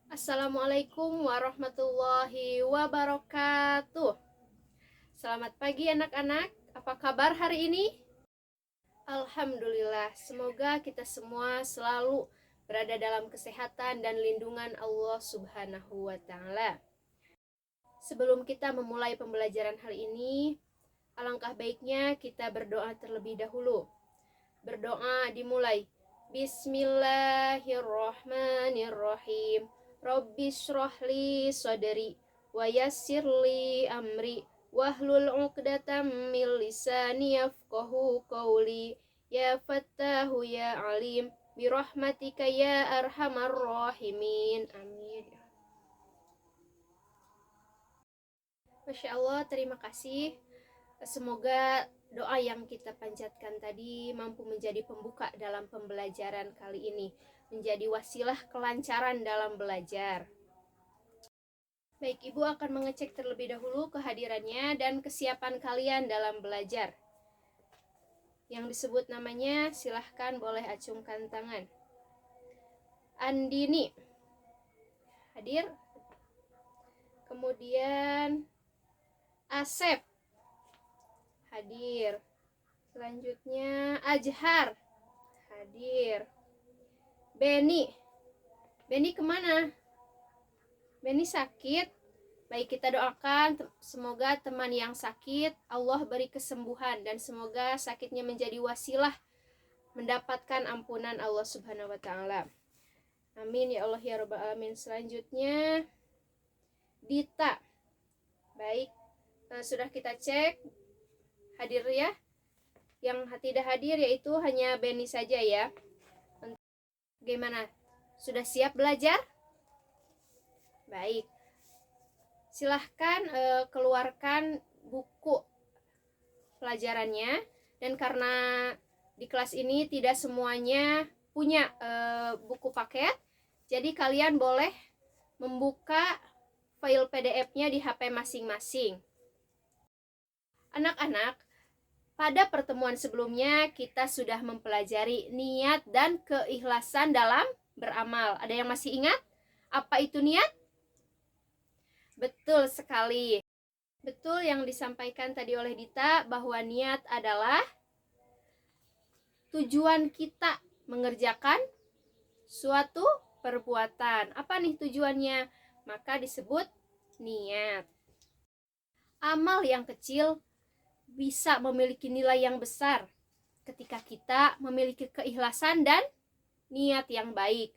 Assalamualaikum warahmatullahi wabarakatuh. Selamat pagi anak-anak. Apa kabar hari ini? Alhamdulillah. Semoga kita semua selalu berada dalam kesehatan dan lindungan Allah Subhanahu wa taala. Sebelum kita memulai pembelajaran hari ini, alangkah baiknya kita berdoa terlebih dahulu. Berdoa dimulai. Bismillahirrahmanirrahim. Rabbishrahli sadri wa yassirli amri wahlul 'uqdatam min lisani yafqahu qawli. Ya Fattahu ya Alim birahmatika ya arhamar rahimin. Amin. Masya Allah, terima kasih. Semoga doa yang kita panjatkan tadi mampu menjadi pembuka dalam pembelajaran kali ini, menjadi wasilah kelancaran dalam belajar. Baik, Ibu akan mengecek terlebih dahulu kehadirannya dan kesiapan kalian dalam belajar. Yang disebut namanya silahkan boleh acungkan tangan. Andini hadir. Kemudian Asep hadir. Selanjutnya Ajhar hadir. Beni kemana? Beni sakit. Baik, kita doakan semoga teman yang sakit Allah beri kesembuhan dan semoga sakitnya menjadi wasilah mendapatkan ampunan Allah Subhanahu wa taala. Amin ya Allah ya rabbal alamin. Selanjutnya Dita. Baik, sudah kita cek hadir ya. Yang tidak hadir yaitu hanya Beni saja ya. Bagaimana? Sudah siap belajar? Baik. Silahkan keluarkan buku pelajarannya. Dan karena di kelas ini tidak semuanya punya buku paket, jadi kalian boleh membuka file PDF-nya di HP masing-masing. Anak-anak, pada pertemuan sebelumnya kita sudah mempelajari niat dan keikhlasan dalam beramal. Ada yang masih ingat? Apa itu niat? Betul sekali. Betul yang disampaikan tadi oleh Dita bahwa niat adalah tujuan kita mengerjakan suatu perbuatan. Apa nih tujuannya? Maka disebut niat. Amal yang kecil bisa memiliki nilai yang besar ketika kita memiliki keikhlasan dan niat yang baik.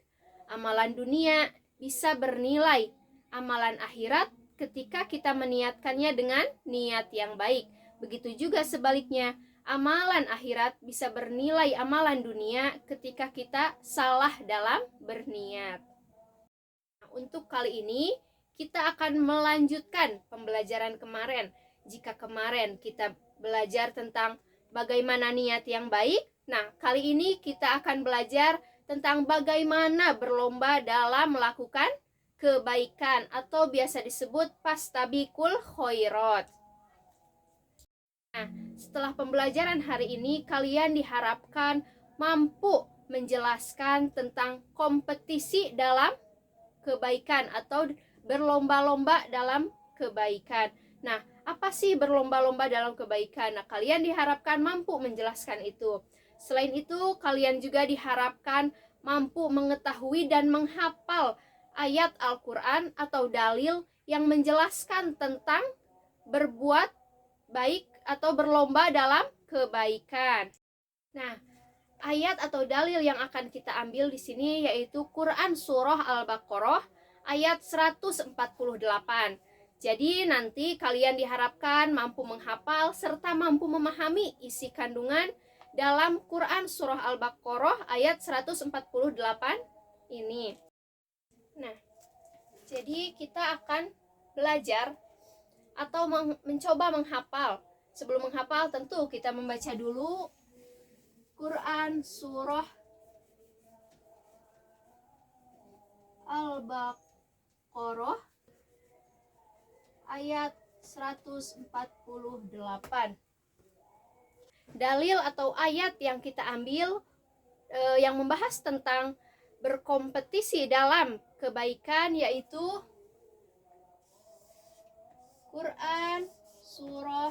Amalan dunia bisa bernilai amalan akhirat ketika kita meniatkannya dengan niat yang baik. Begitu juga sebaliknya, amalan akhirat bisa bernilai amalan dunia ketika kita salah dalam berniat. Untuk kali ini kita akan melanjutkan pembelajaran kemarin. Jika kemarin kita belajar tentang bagaimana niat yang baik, nah kali ini kita akan belajar tentang bagaimana berlomba dalam melakukan kebaikan atau biasa disebut fastabiqul khairat. Nah, setelah pembelajaran hari ini kalian diharapkan mampu menjelaskan tentang kompetisi dalam kebaikan atau berlomba-lomba dalam kebaikan. Nah, apa sih berlomba-lomba dalam kebaikan? Nah, kalian diharapkan mampu menjelaskan itu. Selain itu, kalian juga diharapkan mampu mengetahui dan menghafal ayat Al-Quran atau dalil yang menjelaskan tentang berbuat baik atau berlomba dalam kebaikan. Nah, ayat atau dalil yang akan kita ambil di sini yaitu Quran Surah Al-Baqarah ayat 148. Jadi nanti kalian diharapkan mampu menghafal serta mampu memahami isi kandungan dalam Quran Surah Al-Baqarah ayat 148 ini. Nah, jadi kita akan belajar atau mencoba menghafal. Sebelum menghafal tentu kita membaca dulu Quran Surah Al-Baqarah ayat 148. Dalil atau ayat yang kita ambil yang membahas tentang berkompetisi dalam kebaikan, yaitu Quran Surah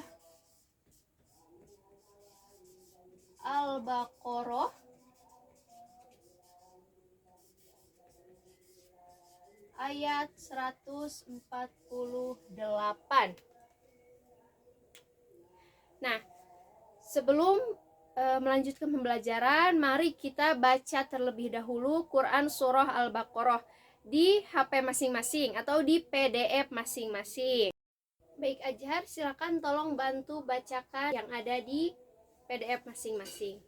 Al-Baqarah ayat 148. Nah, sebelum melanjutkan pembelajaran, mari kita baca terlebih dahulu Quran Surah Al-Baqarah di HP masing-masing atau di PDF masing-masing. Baik Azhar, silakan tolong bantu bacakan yang ada di PDF masing-masing.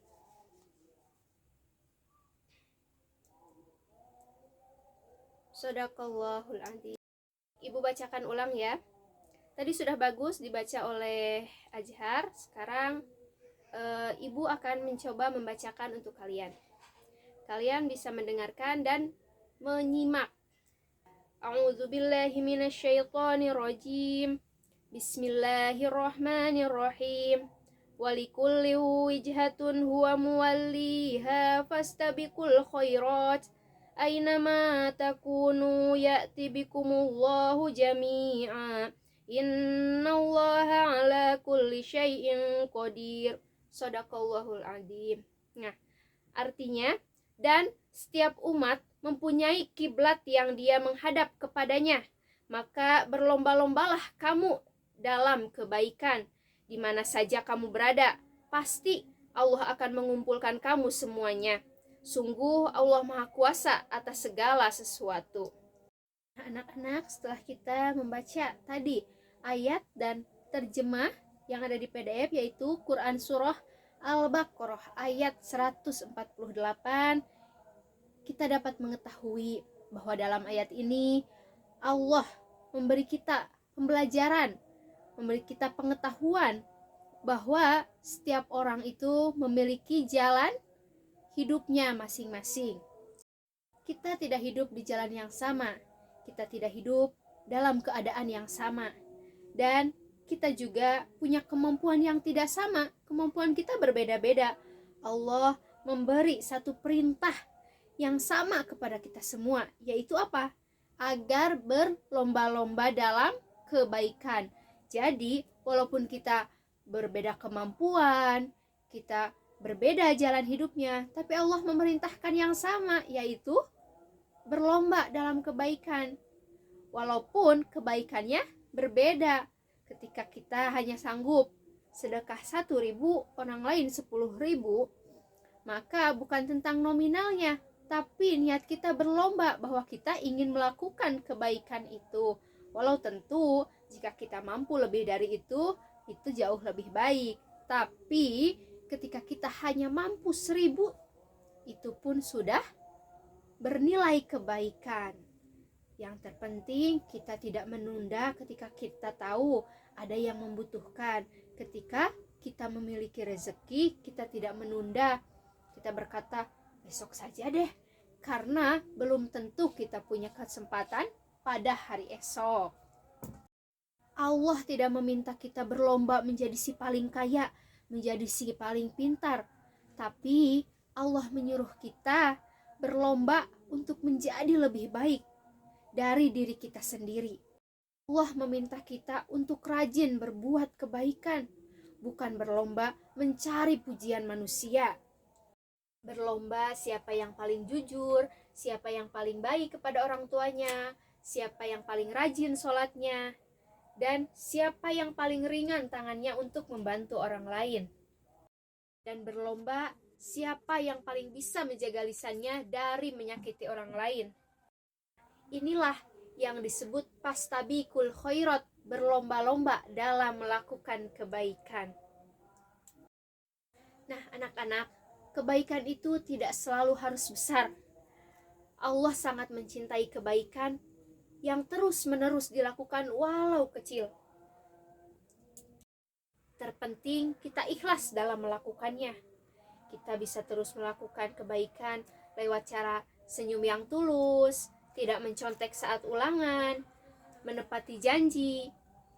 Shadaqallahul adzim. Ibu bacakan ulang ya. Tadi sudah bagus dibaca oleh Azhar. Sekarang Ibu akan mencoba membacakan untuk kalian. Kalian bisa mendengarkan dan menyimak. A'udzubillahi minasyaitonirrajim. Bismillahirrahmanirrahim. Walikulli wijhatun huwa muwalliha fastabiqul khairat. Aynama takunu ya'ti bikumullahu jami'a. Innallaha ala kulli syai'in qadir. Shadaqallahul adzim. Nah, artinya, dan setiap umat mempunyai kiblat yang dia menghadap kepadanya, maka berlomba-lombalah kamu dalam kebaikan di mana saja kamu berada. Pasti Allah akan mengumpulkan kamu semuanya. Sungguh Allah Maha Kuasa atas segala sesuatu. Anak-anak, setelah kita membaca tadi ayat dan terjemah yang ada di PDF, yaitu Quran Surah Al-Baqarah ayat 148, kita dapat mengetahui bahwa dalam ayat ini Allah memberi kita pembelajaran, memberi kita pengetahuan bahwa setiap orang itu memiliki jalan hidupnya masing-masing. Kita tidak hidup di jalan yang sama, kita tidak hidup dalam keadaan yang sama, dan kita juga punya kemampuan yang tidak sama. Kemampuan kita berbeda-beda. Allah memberi satu perintah yang sama kepada kita semua, yaitu apa? Agar berlomba-lomba dalam kebaikan. Jadi, walaupun kita berbeda kemampuan, kita berbeda jalan hidupnya, tapi Allah memerintahkan yang sama, yaitu berlomba dalam kebaikan. Walaupun kebaikannya berbeda. Ketika kita hanya sanggup sedekah 1.000, orang lain 10.000, maka bukan tentang nominalnya, tapi niat kita berlomba bahwa kita ingin melakukan kebaikan itu. Walau tentu jika kita mampu lebih dari itu jauh lebih baik. Tapi ketika kita hanya mampu 1.000, itu pun sudah bernilai kebaikan. Yang terpenting kita tidak menunda ketika kita tahu ada yang membutuhkan. Ketika kita memiliki rezeki, kita tidak menunda. Kita berkata, besok saja deh, karena belum tentu kita punya kesempatan pada hari esok. Allah tidak meminta kita berlomba menjadi si paling kaya, menjadi si paling pintar, tapi Allah menyuruh kita berlomba untuk menjadi lebih baik dari diri kita sendiri. Allah meminta kita untuk rajin berbuat kebaikan, bukan berlomba mencari pujian manusia. Berlomba siapa yang paling jujur, siapa yang paling baik kepada orang tuanya, siapa yang paling rajin sholatnya, dan siapa yang paling ringan tangannya untuk membantu orang lain. Dan berlomba siapa yang paling bisa menjaga lisannya dari menyakiti orang lain. Inilah yang disebut fastabiqul khairat, berlomba-lomba dalam melakukan kebaikan. Nah, anak-anak, kebaikan itu tidak selalu harus besar. Allah sangat mencintai kebaikan yang terus-menerus dilakukan walau kecil. Terpenting kita ikhlas dalam melakukannya. Kita bisa terus melakukan kebaikan lewat cara senyum yang tulus, tidak mencontek saat ulangan, menepati janji,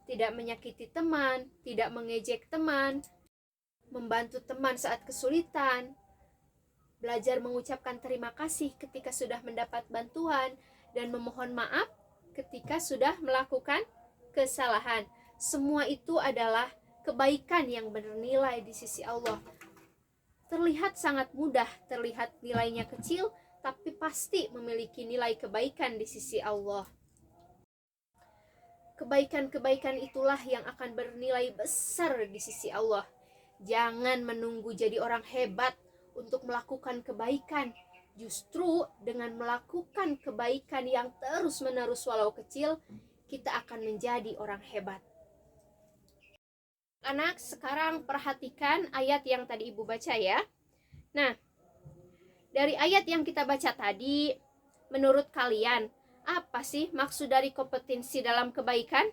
tidak menyakiti teman, tidak mengejek teman, membantu teman saat kesulitan, belajar mengucapkan terima kasih ketika sudah mendapat bantuan, dan memohon maaf ketika sudah melakukan kesalahan. Semua itu adalah kebaikan yang bernilai di sisi Allah. Terlihat sangat mudah, terlihat nilainya kecil, tapi pasti memiliki nilai kebaikan di sisi Allah. Kebaikan-kebaikan itulah yang akan bernilai besar di sisi Allah. Jangan menunggu jadi orang hebat untuk melakukan kebaikan. Justru dengan melakukan kebaikan yang terus-menerus walau kecil, kita akan menjadi orang hebat. Anak, sekarang perhatikan ayat yang tadi Ibu baca ya. Nah, dari ayat yang kita baca tadi, menurut kalian, apa sih maksud dari kompetensi dalam kebaikan?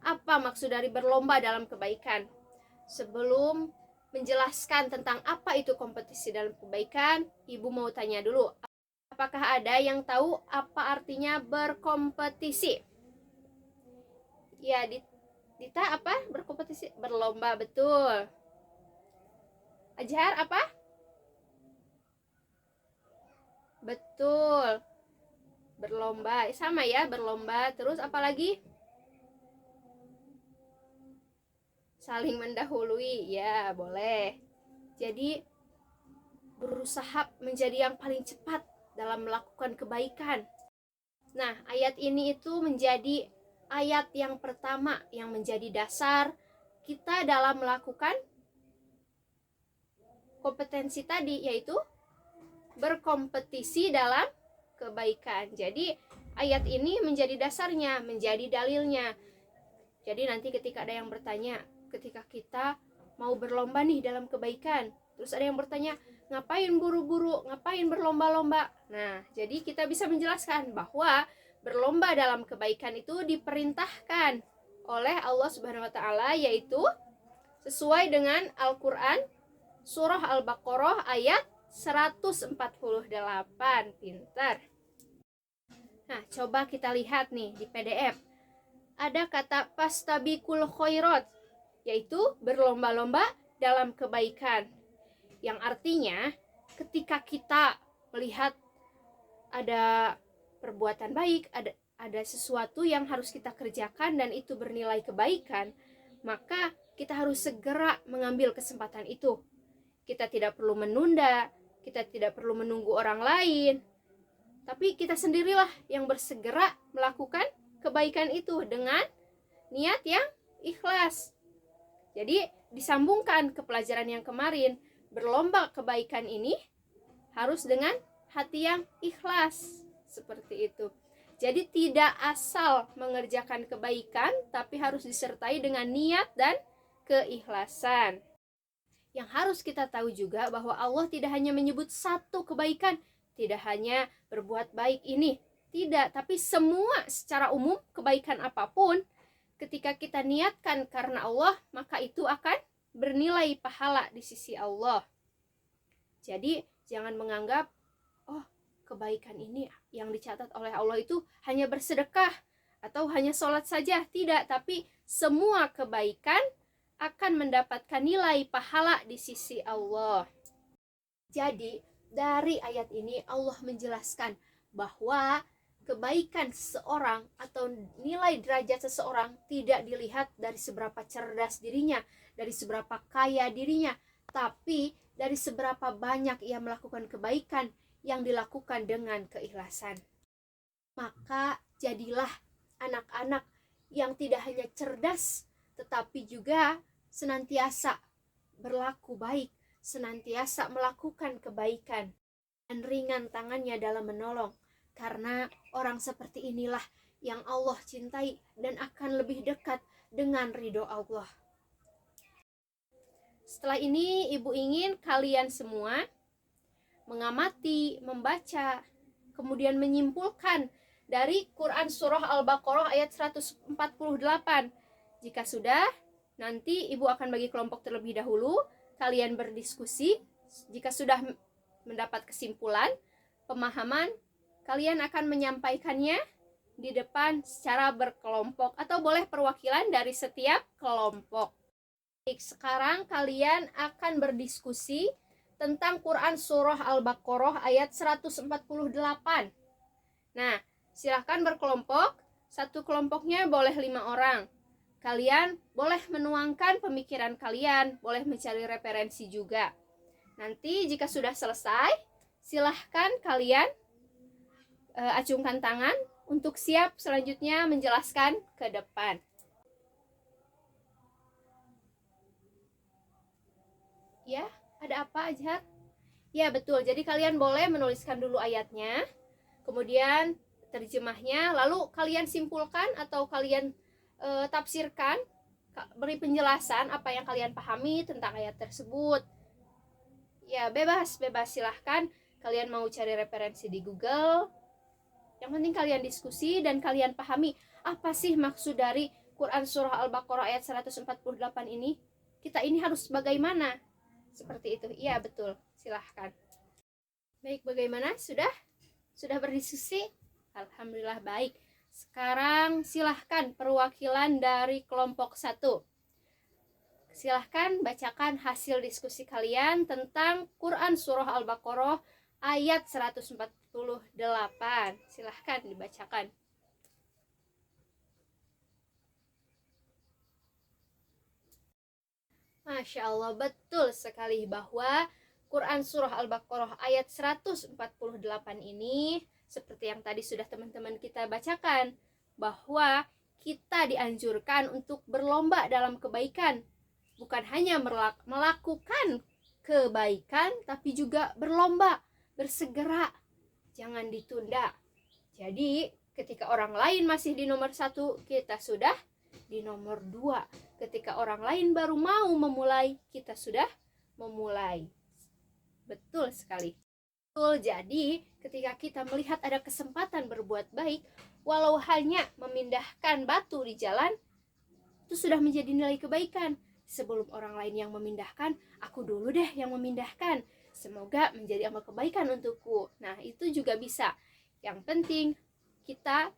Apa maksud dari berlomba dalam kebaikan? Sebelum menjelaskan tentang apa itu kompetisi dalam kebaikan, Ibu mau tanya dulu, apakah ada yang tahu apa artinya berkompetisi? Ya, Dita apa? Berkompetisi, berlomba, betul. Ajar apa? Betul. Berlomba, sama ya, berlomba. Terus apa lagi? Saling mendahului, ya boleh. Jadi berusaha menjadi yang paling cepat dalam melakukan kebaikan. Nah, ayat ini itu menjadi ayat yang pertama yang menjadi dasar kita dalam melakukan kompetensi tadi, yaitu berkompetisi dalam kebaikan. Jadi ayat ini menjadi dasarnya, menjadi dalilnya. Jadi nanti ketika ada yang bertanya, ketika kita mau berlomba nih dalam kebaikan, terus ada yang bertanya, ngapain buru-buru, ngapain berlomba-lomba? Nah, jadi kita bisa menjelaskan bahwa berlomba dalam kebaikan itu diperintahkan oleh Allah Subhanahu wa taala, yaitu sesuai dengan Al-Qur'an surah Al-Baqarah ayat 148. Pintar. Nah, coba kita lihat nih di PDF. Ada kata fastabiqul khairat, yaitu berlomba-lomba dalam kebaikan. Yang artinya ketika kita melihat ada perbuatan baik, ada sesuatu yang harus kita kerjakan dan itu bernilai kebaikan, maka kita harus segera mengambil kesempatan itu. Kita tidak perlu menunda, kita tidak perlu menunggu orang lain, tapi kita sendirilah yang bersegera melakukan kebaikan itu dengan niat yang ikhlas. Jadi disambungkan ke pelajaran yang kemarin, berlomba kebaikan ini harus dengan hati yang ikhlas, seperti itu. Jadi tidak asal mengerjakan kebaikan, tapi harus disertai dengan niat dan keikhlasan. Yang harus kita tahu juga bahwa Allah tidak hanya menyebut satu kebaikan, tidak hanya berbuat baik ini, tidak, tapi semua secara umum kebaikan apapun, ketika kita niatkan karena Allah, maka itu akan bernilai pahala di sisi Allah. Jadi jangan menganggap, oh kebaikan ini yang dicatat oleh Allah itu hanya bersedekah atau hanya sholat saja, tidak, tapi semua kebaikan akan mendapatkan nilai pahala di sisi Allah. Jadi dari ayat ini Allah menjelaskan bahwa kebaikan seseorang atau nilai derajat seseorang tidak dilihat dari seberapa cerdas dirinya, dari seberapa kaya dirinya, tapi dari seberapa banyak ia melakukan kebaikan yang dilakukan dengan keikhlasan. Maka jadilah anak-anak yang tidak hanya cerdas, tetapi juga senantiasa berlaku baik, senantiasa melakukan kebaikan, dan ringan tangannya dalam menolong. Karena orang seperti inilah yang Allah cintai dan akan lebih dekat dengan ridho Allah. Setelah ini Ibu ingin kalian semua mengamati, membaca, kemudian menyimpulkan dari Quran Surah Al-Baqarah ayat 148. Jika sudah, nanti Ibu akan bagi kelompok terlebih dahulu, kalian berdiskusi. Jika sudah mendapat kesimpulan, pemahaman, kalian akan menyampaikannya di depan secara berkelompok atau boleh perwakilan dari setiap kelompok. Baik, sekarang kalian akan berdiskusi tentang Quran Surah Al-Baqarah ayat 148. Nah, silahkan berkelompok. Satu kelompoknya boleh 5 orang. Kalian boleh menuangkan pemikiran kalian, boleh mencari referensi juga. Nanti jika sudah selesai, silahkan kalian acungkan tangan untuk siap selanjutnya menjelaskan ke depan. Ya, ada apa, Ajhat? Ya, betul. Jadi kalian boleh menuliskan dulu ayatnya, kemudian terjemahnya, lalu kalian simpulkan atau kalian tafsirkan, beri penjelasan apa yang kalian pahami tentang ayat tersebut. Ya, bebas silahkan. Kalian mau cari referensi di Google, yang penting kalian diskusi dan kalian pahami apa sih maksud dari Quran Surah Al-Baqarah ayat 148 ini. Kita ini harus bagaimana? Seperti itu. Iya, betul. Silahkan. Baik, bagaimana? Sudah berdiskusi? Alhamdulillah baik. Sekarang silahkan perwakilan dari kelompok 1. Silahkan bacakan hasil diskusi kalian tentang Quran Surah Al-Baqarah ayat 148. Silahkan dibacakan. Masya Allah, betul sekali bahwa Quran Surah Al-Baqarah ayat 148 ini, seperti yang tadi sudah teman-teman kita bacakan, bahwa kita dianjurkan untuk berlomba dalam kebaikan. Bukan hanya melakukan kebaikan, tapi juga berlomba, bersegera, jangan ditunda. Jadi ketika orang lain masih di nomor 1, kita sudah di nomor 2. Ketika orang lain baru mau memulai, kita sudah memulai. Betul sekali. Betul, jadi ketika kita melihat ada kesempatan berbuat baik, walau hanya memindahkan batu di jalan, itu sudah menjadi nilai kebaikan. Sebelum orang lain yang memindahkan, aku dulu deh yang memindahkan. Semoga menjadi amal kebaikan untukku. Nah, itu juga bisa. Yang penting kita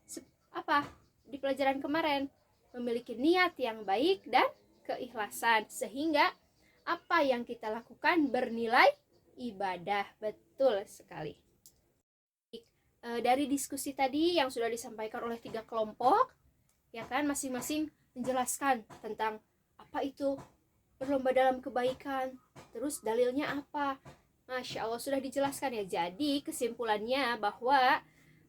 di pelajaran kemarin memiliki niat yang baik dan keikhlasan, sehingga apa yang kita lakukan bernilai ibadah. Betul sekali. Dari diskusi tadi yang sudah disampaikan oleh 3 kelompok, ya kan, masing-masing menjelaskan tentang apa itu berlomba dalam kebaikan, terus dalilnya apa. Masya Allah, sudah dijelaskan ya. Jadi kesimpulannya bahwa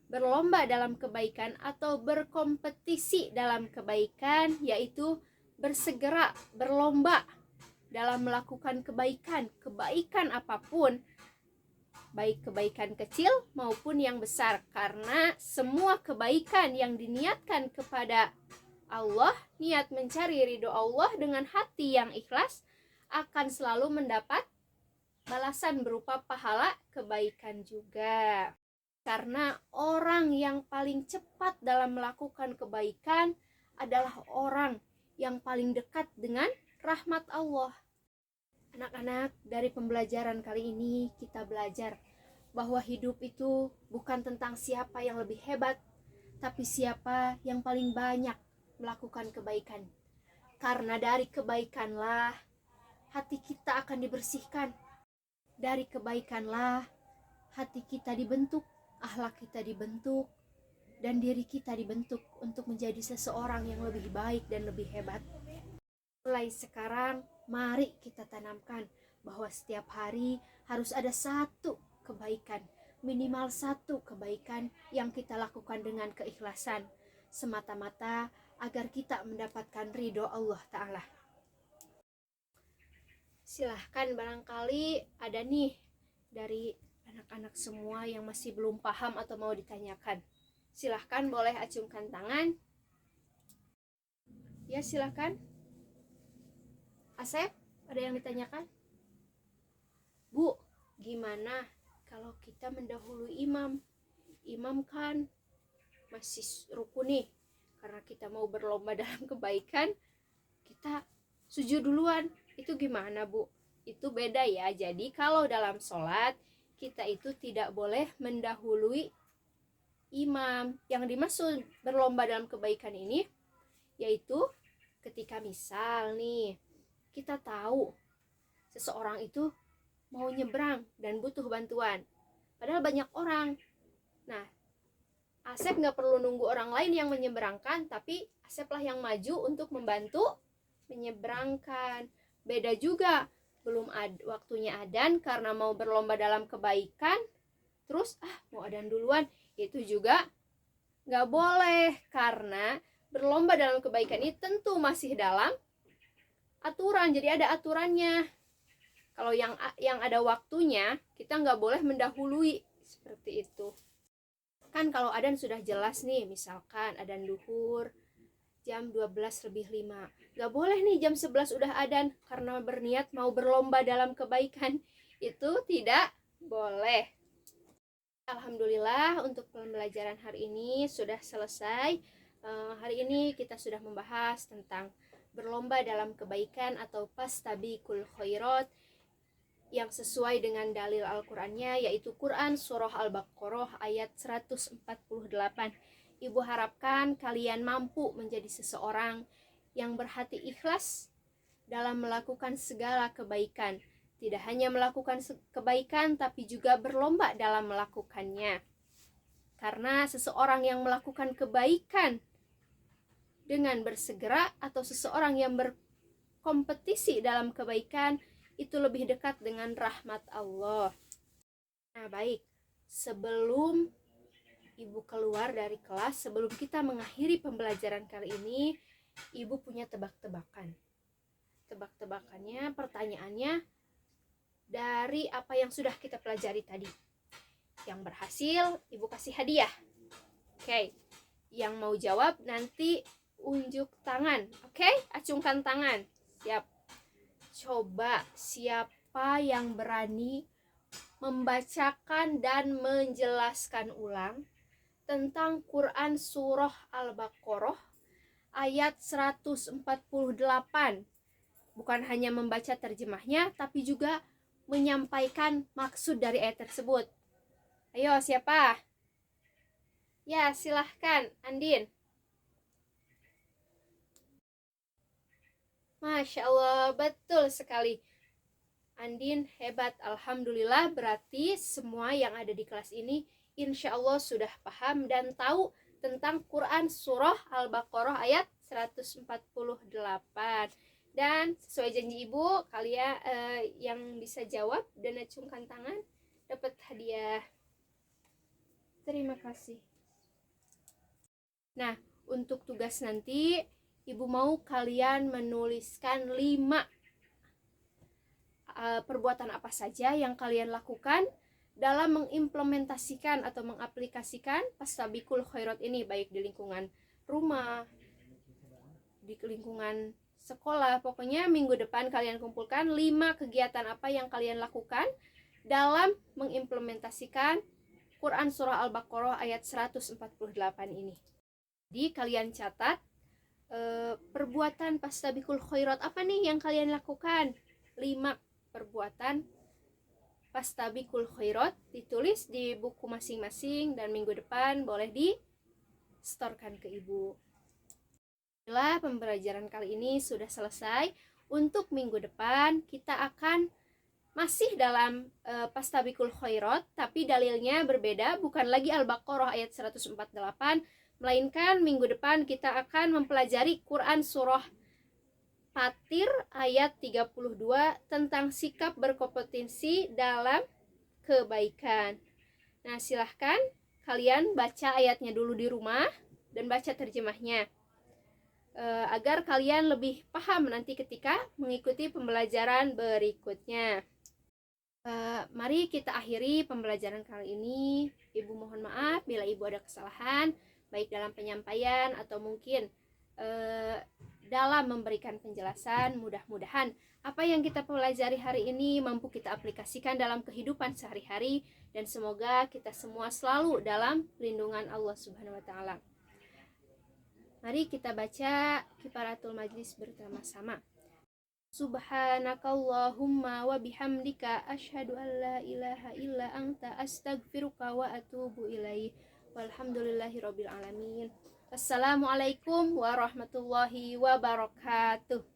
berlomba dalam kebaikan atau berkompetisi dalam kebaikan, yaitu bersegera berlomba dalam melakukan kebaikan apapun, baik kebaikan kecil maupun yang besar, karena semua kebaikan yang diniatkan kepada Allah, niat mencari ridho Allah dengan hati yang ikhlas, akan selalu mendapat balasan berupa pahala kebaikan juga. Karena orang yang paling cepat dalam melakukan kebaikan adalah orang yang paling dekat dengan rahmat Allah. Anak-anak, dari pembelajaran kali ini kita belajar bahwa hidup itu bukan tentang siapa yang lebih hebat, tapi siapa yang paling banyak melakukan kebaikan. Karena dari kebaikanlah hati kita akan dibersihkan. Dari kebaikanlah hati kita dibentuk, akhlak kita dibentuk, dan diri kita dibentuk untuk menjadi seseorang yang lebih baik dan lebih hebat. Mulai sekarang, mari kita tanamkan bahwa setiap hari harus ada satu kebaikan, minimal satu kebaikan yang kita lakukan dengan keikhlasan, semata-mata agar kita mendapatkan ridho Allah Ta'ala. Silahkan, barangkali ada nih dari anak-anak semua yang masih belum paham atau mau ditanyakan. Silahkan, boleh acungkan tangan. Ya, silahkan. Asep, ada yang ditanyakan? Bu, gimana kalau kita mendahului imam? Imam kan masih rukun nih. Karena kita mau berlomba dalam kebaikan, kita sujud duluan. Itu gimana, Bu? Itu beda ya. Jadi kalau dalam sholat, kita itu tidak boleh mendahului imam. Yang dimaksud berlomba dalam kebaikan ini, yaitu ketika misal nih, kita tahu seseorang itu mau nyebrang dan butuh bantuan. Padahal banyak orang. Nah, Asep nggak perlu nunggu orang lain yang menyeberangkan, tapi Asep lah yang maju untuk membantu menyeberangkan. Beda juga, belum waktunya adzan karena mau berlomba dalam kebaikan, terus mau adzan duluan, itu juga nggak boleh, karena berlomba dalam kebaikan ini tentu masih dalam aturan, jadi ada aturannya. Kalau yang ada waktunya, kita nggak boleh mendahului seperti itu. Kan kalau adzan sudah jelas nih, misalkan adzan duhur jam 12:05, nggak boleh nih jam 11 udah adzan karena berniat mau berlomba dalam kebaikan, itu tidak boleh. Alhamdulillah untuk pembelajaran hari ini sudah selesai. Hari ini kita sudah membahas tentang berlomba dalam kebaikan atau fastabiqul khairat yang sesuai dengan dalil Al-Qur'annya, yaitu Quran Surah Al-Baqarah ayat 148. Ibu harapkan kalian mampu menjadi seseorang yang berhati ikhlas dalam melakukan segala kebaikan. Tidak hanya melakukan kebaikan, tapi juga berlomba dalam melakukannya. Karena seseorang yang melakukan kebaikan dengan bersegera atau seseorang yang berkompetisi dalam kebaikan, itu lebih dekat dengan rahmat Allah. Nah, baik. Sebelum Ibu keluar dari kelas, sebelum kita mengakhiri pembelajaran kali ini, Ibu punya tebak-tebakan. Tebak-tebakannya, pertanyaannya, dari apa yang sudah kita pelajari tadi. Yang berhasil, Ibu kasih hadiah. Oke. Yang mau jawab nanti unjuk tangan. Oke? Acungkan tangan. Siap. Coba siapa yang berani membacakan dan menjelaskan ulang tentang Quran Surah Al-Baqarah ayat 148. Bukan hanya membaca terjemahnya, tapi juga menyampaikan maksud dari ayat tersebut. Ayo, siapa? Ya, silahkan, Andin. Masya Allah, betul sekali. Andin hebat, alhamdulillah. Berarti semua yang ada di kelas ini insya Allah sudah paham dan tahu tentang Quran Surah Al-Baqarah ayat 148. Dan sesuai janji Ibu, kalian yang bisa jawab dan acungkan tangan dapat hadiah. Terima kasih. Nah, untuk tugas nanti Ibu mau kalian menuliskan 5 perbuatan apa saja yang kalian lakukan dalam mengimplementasikan atau mengaplikasikan fastabiqul khairat ini, baik di lingkungan rumah, di lingkungan sekolah. Pokoknya minggu depan kalian kumpulkan 5 kegiatan apa yang kalian lakukan dalam mengimplementasikan Quran Surah Al-Baqarah ayat 148 ini. Jadi kalian catat perbuatan fastabiqul khairat apa nih yang kalian lakukan. 5 perbuatan fastabiqul khairat, ditulis di buku masing-masing dan minggu depan boleh di-storekan ke Ibu. Setelah pembelajaran kali ini sudah selesai, untuk minggu depan kita akan masih dalam fastabiqul khairat, tapi dalilnya berbeda, bukan lagi Al-Baqarah ayat 148, melainkan minggu depan kita akan mempelajari Quran Surah Fatir ayat 32 tentang sikap berkompetensi dalam kebaikan. Nah, silahkan kalian baca ayatnya dulu di rumah dan baca terjemahnya agar kalian lebih paham nanti ketika mengikuti pembelajaran berikutnya. Mari kita akhiri pembelajaran kali ini. Ibu mohon maaf bila Ibu ada kesalahan, baik dalam penyampaian atau mungkin dalam memberikan penjelasan. Mudah-mudahan apa yang kita pelajari hari ini mampu kita aplikasikan dalam kehidupan sehari-hari, dan semoga kita semua selalu dalam lindungan Allah Subhanahu wa taala. Mari kita baca kifaratul majlis bersama-sama. Subhanakallahumma wa bihamdika asyhadu an la ilaha illa anta astaghfiruka wa atubu ilaik. Walhamdulillahirabbil alamin. Assalamualaikum warahmatullahi wabarakatuh.